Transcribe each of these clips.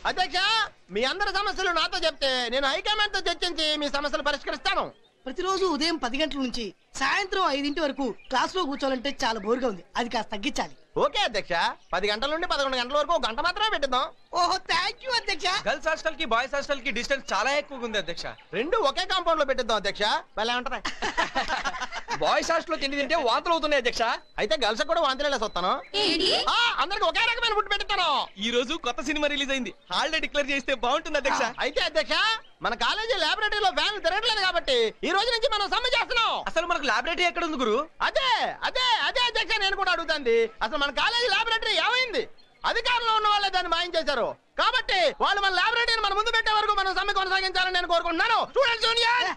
అధ్యక్ష, మీ అందరి సమస్యలు నాతో చెప్తే నేను హైకమాండ్ తో చర్చించి మీ సమస్యలు పరిష్కరిస్తాను. ప్రతిరోజు ఉదయం 10 గంటల నుంచి సాయంత్రం 5 వరకు క్లాస్ లో కూర్చోవాలంటే చాలా బోర్గా ఉంది. అది కాస్త తగ్గించాలి. ఓకే అధ్యక్ష, 10 గంటల నుండి 11 గంటల వరకు 1 గంట మాత్రమే పెట్టిద్దాం. ఓహో, థ్యాంక్ యూ అధ్యక్ష. గర్ల్స్ హాస్టల్ కి బాయ్స్ హాస్టల్ కి డిస్టెన్స్ చాలా ఎక్కువగా ఉంది అధ్యక్ష. రెండు ఒకే కాంపౌండ్ లో పెట్టిద్దాం అధ్యక్ష. భలే ఉంటది. బాయ్స్ హాస్టల్ లో తిండి తింటే వాంతులు అవుతున్నాయి అధ్యక్ష. అయితే గర్ల్స్ కూడా వాంతిలేసి వస్తాను. అందరికి ఒకే రకమైన ఫుడ్ పెట్టిస్తాను. ఈ రోజు కొత్త సినిమా రిలీజ్ అయింది. హాలిడే డిక్లేర్ చేస్తే బాగుంటుంది అధ్యక్ష. అయితే అధ్యక్ష, మన కాలేజీ లాబొరేటరీలో ఫ్యాన్లు తిరగట్లేదు కాబట్టి ఈ రోజు నుంచి మనం సమ్మె చేస్తున్నాం. అసలు మనకు లాబొరేటరీ ఎక్కడ ఉంది గురు? అదే అదే అదే అధ్యక్ష, నేను కూడా అడుగుతాంది. అసలు మన కాలేజీ లాబొరేటరీ ఏమైంది? అధికారంలో ఉన్న వాళ్ళే దాన్ని మాయం చేశారు. కాబట్టి వాళ్ళు మన లాబొరేటరీని మన ముందు పెట్టే వరకు మనం సమ్మె కొనసాగించాలని నేను కోరుకుంటున్నాను. స్టూడెంట్స్ యూనియన్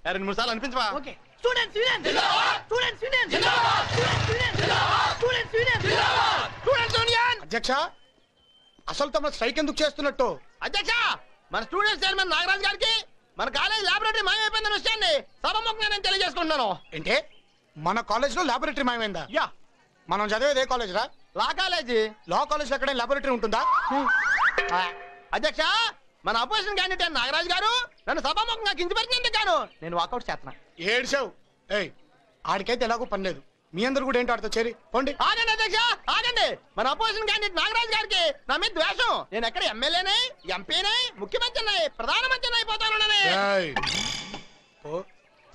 2-3 సార్లు అనిపించవా? Okay. Students union students union students union students union students union. అధ్యక్ష, అసలు తమ స్ట్రైక్ ఎందుకు చేస్తున్నట్టు? అధ్యక్ష, మన స్టూడెంట్స్ చైర్మన్ నాగరాజ్ గారికి మన కాలేజ్ లాబొరేటరీ మాయమైపోయిందన్న విషయాన్ని సభముఖంగా నేను తెలియజేసుకుంటున్నాను. ఏంటే మన కాలేజ్ లో లాబొరేటరీ మాయమైందా? యా. మనం చదివేది ఏ కాలేజ్ రా? లా కాలేజీ. లా కాలేజ్ లో ఎక్కడ లాబొరేటరీ ఉంటుందా? అధ్యక్ష, మన అపోజిషన్ క్యాండిడేట్ నాగరాజ్ గారు నన్ను సభాముఖంగా కించపరిచినందుకు గాను నేను వాకౌట్ చేస్తున్నా. ఏడ్చావు. ఏయ్, ఆడికైతే ఎలాగో పని లేదు. మీ అందరు కూడా ఏంటో ఆడితో చేరి పోండి. ఆగండి అధ్యక్ష, ఆగండి. మన అపోజిషన్ క్యాండిడేట్ నాగరాజ్ గారికి నా మీద ద్వేషం. నేను ఎక్కడ ఎమ్మెల్యేనే, ఎంపీనే, ముఖ్యమంత్రిని, ప్రధానమంత్రిని అయిపోతాను.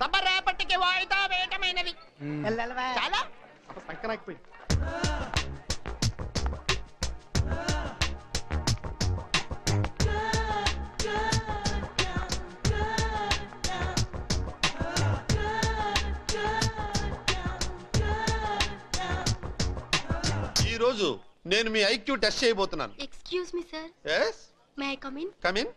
సభ రేపటికి వాయిదా వేయటమైనది. చాలా సంకనాకపోయి. ఈ రోజు నేను మీ ఐక్యూ టెస్ట్ చేయబోతున్నాను. Excuse me sir. yes may I come in? come in.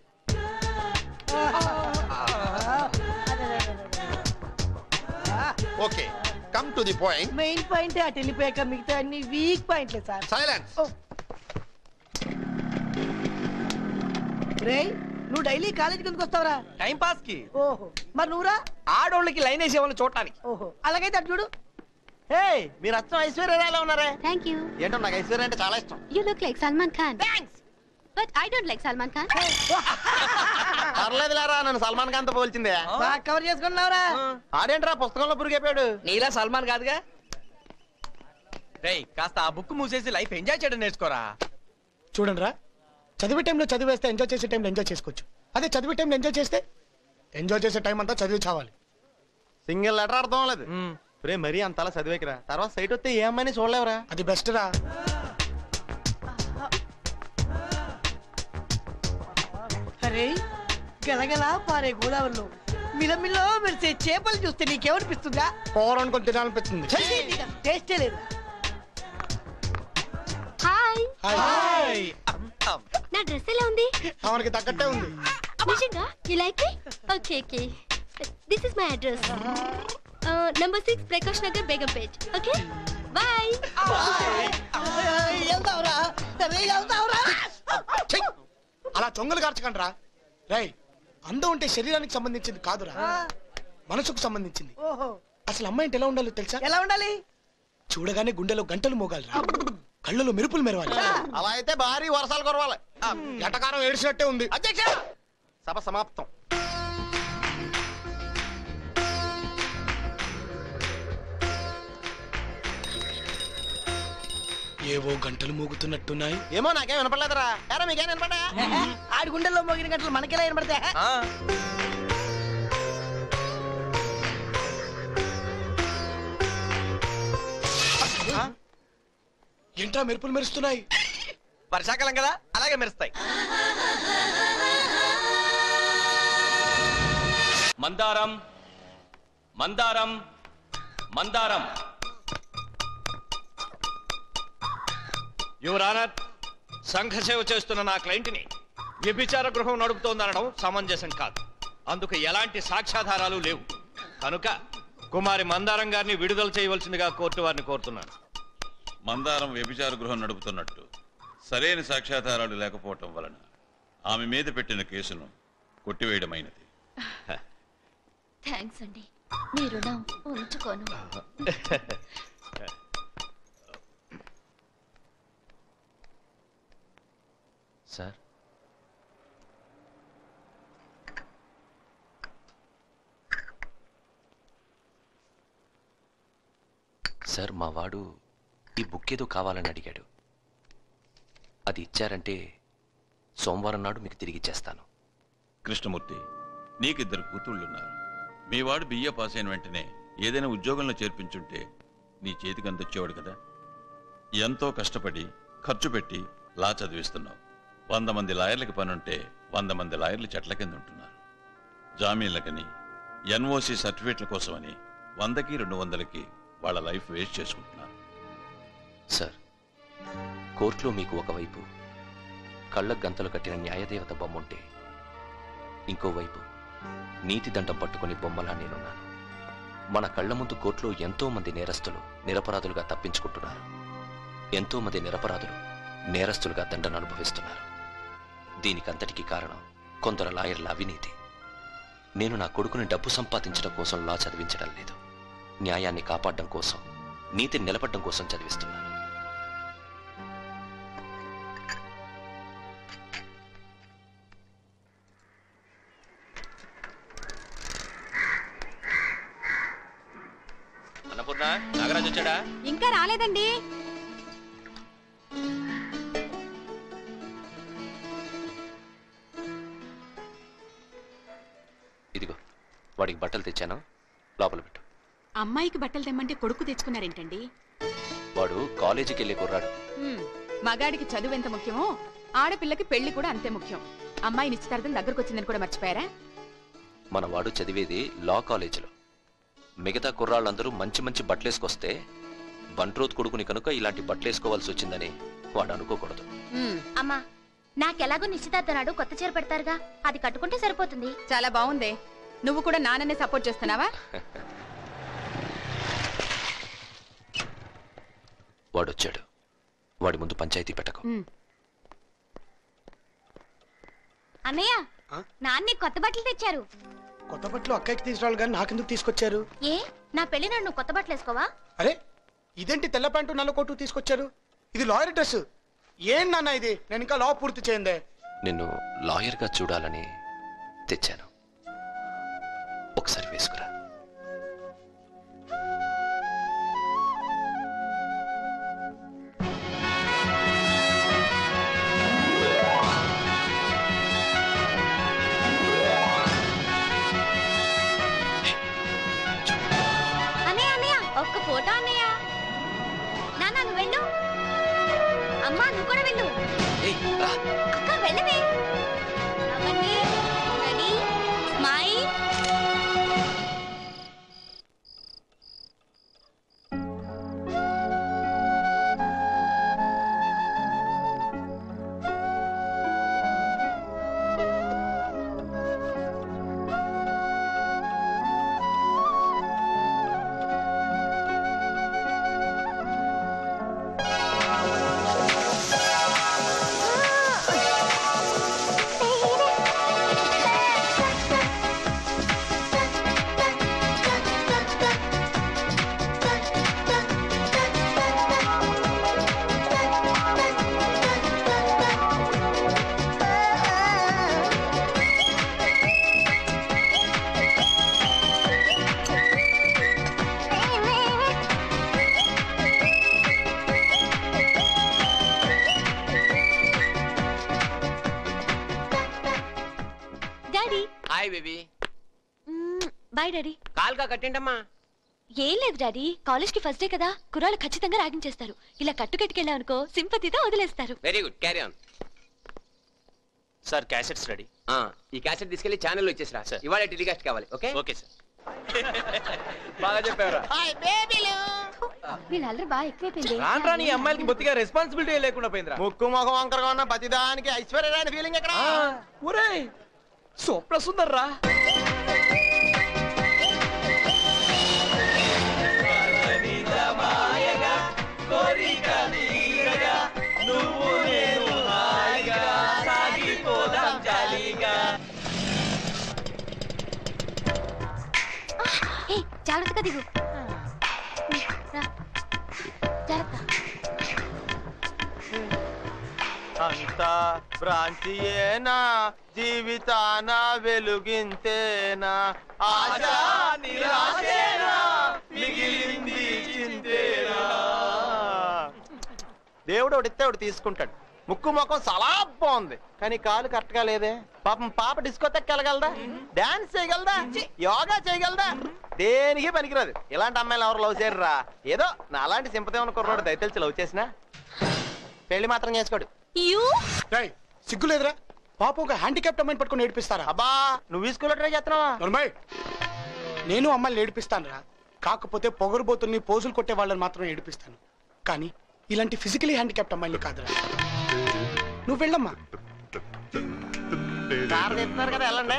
okay come to the point. Main point అటు వెళ్ళిపోయాక మిగతా అన్ని వీక్ పాయింట్లే సార్. silence. రేయ్, నువ్వు డైలీ కాలేజీకి ఎందుకు వస్తావురా? టైం పాస్ కి. ఓహో, మరి నువ్వురా? ఆడోళ్ళకి లైన్ వేసే వాళ్ళని చూడటానికి. ఓహో, అలాగైతే అటు చూడు. హే, మీరు అచ్చం ఐశ్వర్యరాయలా ఉన్నారే. Thank you. ఏంటో నాకు ఐశ్వర్య అంటే చాలా ఇష్టం. You look like Salman Khan. Thanks. But I don't like Salman Khan. పర్లేదులేరా, నన్ను సల్మాన్ ఖాన్ తో పోల్చిందే. బాగా కవర్ చేసుకున్నావురా. ఆడేంట్రా పుస్తకంలో పురిగైపోయాడు. నీలా సల్మాన్ కాదుగా. రేయ్, కాస్త ఆ బుక్ మూసేసి లైఫ్ ఎంజాయ్ చేయడం నేర్చుకోరా. చూడండి రా, చదివే టైంలో చదివేస్తే ఎంజాయ్ చేసే టైంలో ఎంజాయ్ చేసుకోవచ్చు. అదే చదివే టైంలో ఎంజాయ్ చేస్తే ఎంజాయ్ చేసే టైం అంతా చదివి చావాలి. సింగిల్ లెటర్ అర్థం లేదు. రే, మరీ అంతలా చదివేకిరా, తర్వాత సైట్ వస్తే ఏ అమ్మాయిని చూడలేవురా. అది బెస్ట్ రా. అరే, గలగలా పారే గోదావరిలో మిలమిలో మెరిసే చేపలు చూస్తే నీకేమనిపిస్తుందా? కూర అనుకొని తినాలనిపిస్తుంది. టేస్టే లేదు. హాయ్. హాయ్. నా డ్రెస్ ఎలా ఉంది? మనకి తగ్గట్టే ఉంది. నిజంగా? You like it? Okay okay. This is my address. Number 6 Prakash Nagar Begumpet. Okay bye. వెళ్తావురా? అరే, వెళ్తావురా? అలా చొంగలు కార్చకండి రా. రై, అందం ఉంటే శరీరానికి సంబంధించింది కాదురా, మనసుకు సంబంధించింది. ఓహో, అసలు అమ్మాయి అంటే ఎలా ఉండాలో తెలుసా? ఎలా ఉండాలి? చూడగానే గుండెలో గంటలు మోగాలిరా, కళ్ళలో మెరుపులు మెరవాలి. అలా అయితే భారీ వర్షాలు కురవాలి. ఎటకారం ఏడిచినట్టే ఉంది. అధ్యక్ష, సభ సమాప్తం. ఏవో గంటలు మోగుతున్నట్టున్నాయి. ఏమో నాకేం వినపడలేదురా. ఎరా, మీకేం వినపడ్డా? ఆడి గుండెల్లో మోగిన గంటలు మనకెలా వినపడతా? ఏంట్రా మెరుపులు మెరుస్తున్నాయి? వర్షాకాలం కదా, అలాగే మెరుస్తాయి. మందారం మందారం మందారం. యువర్ ఆనర్, సంఘ సేవ చేస్తున్న నా క్లయింట్ని వ్యభిచార గృహం నడుపుతోందనడం సమంజసం కాదు. అందుకు ఎలాంటి సాక్ష్యాధారాలు లేవు. కనుక కుమారి మందారం గారిని విడుదల చేయవలసిందిగా కోర్టు వారిని కోరుతున్నాను. మందారం వ్యభిచార గృహం నడుపుతున్నట్టు సరైన సాక్ష్యాధారాలు లేకపోవటం వలన ఆమె మీద పెట్టిన కేసును కొట్టివేయడమైనది. థ్యాంక్స్ అండి, మీ రుణం ఉంచుకోను. సార్, సార్ మా వాడు ఈ బుక్ ఏదో కావాలని అడిగాడు. అది ఇచ్చారంటే సోమవారం నాడు మీకు తిరిగి ఇచ్చేస్తాను. కృష్ణమూర్తి, నీకిద్దరు కూతుళ్ళున్నారు. మీ వాడు బిఏ పాస్ అయిన వెంటనే ఏదైనా ఉద్యోగంలో చేర్పించుంటే నీ చేతికి అందొచ్చేవాడు కదా. ఎంతో కష్టపడి ఖర్చు పెట్టి లా చదివిస్తున్నావు. 100 మంది లాయర్లకి పనుంటే 100 మంది లాయర్లు చెట్ల కింద ఉంటున్నారు. జామీన్లకని, ఎన్ఓసి సర్టిఫికేట్ల కోసమని 100కి 200కి వాళ్ళ లైఫ్ వేస్ట్ చేసుకుంటున్నారు. సార్, కోర్టులో మీకు ఒకవైపు కళ్ళకు గంతలు కట్టిన న్యాయదేవత బొమ్మ ఉంటే ఇంకోవైపు నీతి దండం పట్టుకుని బొమ్మలా నేనున్నాను. మన కళ్ళ ముందు కోర్టులో ఎంతో మంది నేరస్తులు నిరపరాధులుగా తప్పించుకుంటున్నారు. ఎంతో మంది నిరపరాధులు నేరస్తులుగా దండను అనుభవిస్తున్నారు. దీనికంతటికీ కారణం కొందరు లాయర్ల అవినీతి. నేను నా కొడుకుని డబ్బు సంపాదించడం కోసం లా చదివించడం లేదు, న్యాయాన్ని కాపాడడం కోసం, నీతిని నిలబడడం కోసం చదివిస్తున్నాను. అన్నపూర్ణ, నాగరాజు వచ్చాడా? ఇంకా రాలేదండి. ఇదిగో వాడికి బట్టలు తెచ్చాను, లోపల పెట్టు. అమ్మాయికి బట్టలు తెమ్మంటే కొడుకు తెచ్చుకున్నారేంటండి? వాడు కాలేజీకి వెళ్ళే కుర్రాడు. మగాడికి చదువు ఎంత ముఖ్యమో ఆడపిల్లకి పెళ్లి కూడా అంతే ముఖ్యం. అమ్మాయి నిశ్చితార్థం దగ్గరకు వచ్చిందని కూడా మర్చిపోయారా? మన వాడు చదివేది లా కాలేజీలో. మిగతా కుర్రాళ్ళందరూ మంచి మంచి బట్టలేసుకొస్తే బంట్రోత్ కొడుకుని కనుక ఇలాంటి బట్టలేసుకోవాల్సి వచ్చిందని వాడు అనుకోకూడదు. అమ్మా, నాకెలాగో నిశ్చితార్థం నాడు కొత్త చీర పెడతారుగా, అది కట్టుకుంటే సరిపోతుంది. చాలా బాగుంది. నువ్వు కూడా నాన్ననే సపోర్ట్ చేస్తున్నావా? వాడొచ్చాడు, వాడి ముందు పంచాయతీ పెట్టకు. అన్నయ్య, నాన్న కొత్త బట్టలు తెచ్చారు. కొత్త బట్టలు అక్కకి తీసుకురావాలి కానీ నాకెందుకు తీసుకొచ్చారు? ఏ, నా పెళ్లి నాడు నువ్వు కొత్త బట్టలు వేసుకోవా? అరే, ఇదేంటి తెల్ల ప్యాంటు నల్ల కోటు తీసుకొచ్చారు? ఇది లాయర్ డ్రెస్. ఏం నాన్న ఇది? నేను ఇంకా లా పూర్తి చేయందే. నిన్ను లాయర్గా చూడాలని తెచ్చాను, ఒకసారి వేసుకురా. ఒక్క ఫోటో అన్నయ్య. నాన్న నువ్వు వెళ్ళు. అమ్మా నువ్వు కూడా వెళ్ళు. అక్క వెళ్ళవే. అవన్నీ రెడీ, స్మైల్. Bye daddy. కాల్గా కట్టేంటమ్మా. ఏం లేదు డాడీ, కాలేజ్ కి ఫస్ట్ డే కదా, కుర్రాళ్ళు ఖచ్చితంగా ర్యాగింగ్ చేస్తారు. ఇలా కట్టుకెట్టుకెళ్ళావనుకో సింపతితో వదిలేస్తారు. Very good, carry on. Sir, cassettes ready. ఈ క్యాసెట్ తీసుకెళ్లి ఛానల్లో ఇచ్చేసిరా. ఇవాళ టెలికాస్ట్ కావాలి. Okay okay sir. బాగా చెప్పారా? వీళ్ళందరూ బాగా ఎక్కువైపోయింది. రాను నీ అమ్మాయిలకి బొత్తిగా రెస్పాన్సిబిలిటీ లేకుండా పోయిందిరా. ముక్కు ముఖం వంకరగా ఉన్న ప్రతిదానికి ఐశ్వర్యరాని ఫీలింగ్ ఎక్కడ? ఒరేయ్, స్వప్న సుందర్రా. జాగ్రత్తగా దిగు. అంతా భ్రాంతియేనా, జీవితాన వెలుగింతేనా, ఆశా నిరాశేనా, మిగిలిన దేవుడు ఒకటిస్తే ఒకటి తీసుకుంటాడు. ముక్కు ముఖం చాలా బాగుంది, కానీ కాలు కరెక్ట్ గా లేదే. పాపం పాప డిస్కోతెక్ వెళ్ళగలదా? డాన్స్ చేయగలదా? యోగా చేయగలదా? దేనికి పనికిరాదు. ఇలాంటి అమ్మాయిలు ఎవరు లవ్ చేయరురా. ఏదో నా అలాంటి సింపతి ఉన్న కుర్రోడు దయతెలిచి లవ్ చేసినా పెళ్లి మాత్రం చేసుకోడు. సిగ్గులేదురా? పాప ఒక హ్యాండిక్యాప్ట్ అమ్మాయిని పట్టుకుని ఏడిపిస్తారా? అబ్బా నువ్వు ఈ స్కూల్లో ట్రై చేస్తున్నావా? నేను అమ్మాయిని ఏడిపిస్తాను రా. కాకపోతే పొగరుబోతుల్ని పోజులు కొట్టే వాళ్ళని మాత్రం ఏడిపిస్తాను, కానీ ఇలాంటి ఫిజికలీ హ్యాండిక్యాప్ట్ అమ్మాయిని కాదురా. నువ్వు వెళ్ళమ్మా. కారు తెస్తున్నారు కదా, వెళ్ళండి.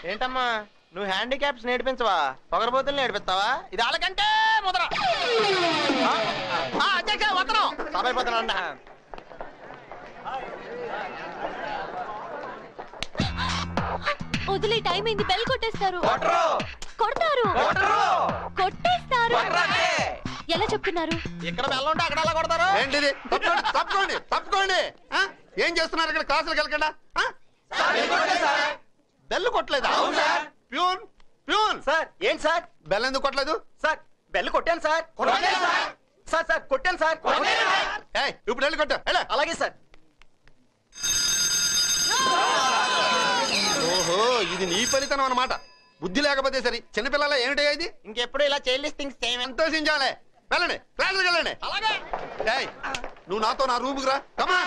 ఏంటమ్మా నువ్వు హ్యాండిక్యాప్స్ నేర్పించవా? పొగరబోతులు నేర్పిస్తావా? ఇది వాళ్ళకంటే ముద్ర. సభైపోతున్నా. వదిలే, టైం అయింది. బెల్ కొట్టేస్తారు. కొడతారు, కొట్టేస్తారు. ఎలా చెప్తున్నారు? ఇక్కడ బెల్ల ఉంటే అక్కడ ఎలా కొడతారు? ఏంటిది? తప్పుకోండి తప్పుకోండి. ఏం చేస్తున్నారు ఇక్కడ? క్లాసులకు వెళ్ళకుండా బెల్లు కొట్టలేదా? Peon peon sir. ఏంటి సార్ బెల్ ఎందుకు కొట్టలేదు? సార్ బెల్లు కొట్టాను సార్. సార్ సార్ కొట్టాను సార్. ఇప్పుడు వెళ్ళి కొట్టు. అలాగే సార్. ఓహో, ఇది నీ ఫలితం అన్నమాట. బుద్ధి లేకపోతే సరే. చిన్నపిల్లల ఏమిటా ఇది? ఇంకెప్పుడు ఇలా చైల్డ్ థింగ్స్ చేయమని. సంతోషించాలే. వెళ్ళండి, క్లాసులకు వెళ్ళండి. అలాగే. నువ్వు నాతో నా రూముకు రా. కమా.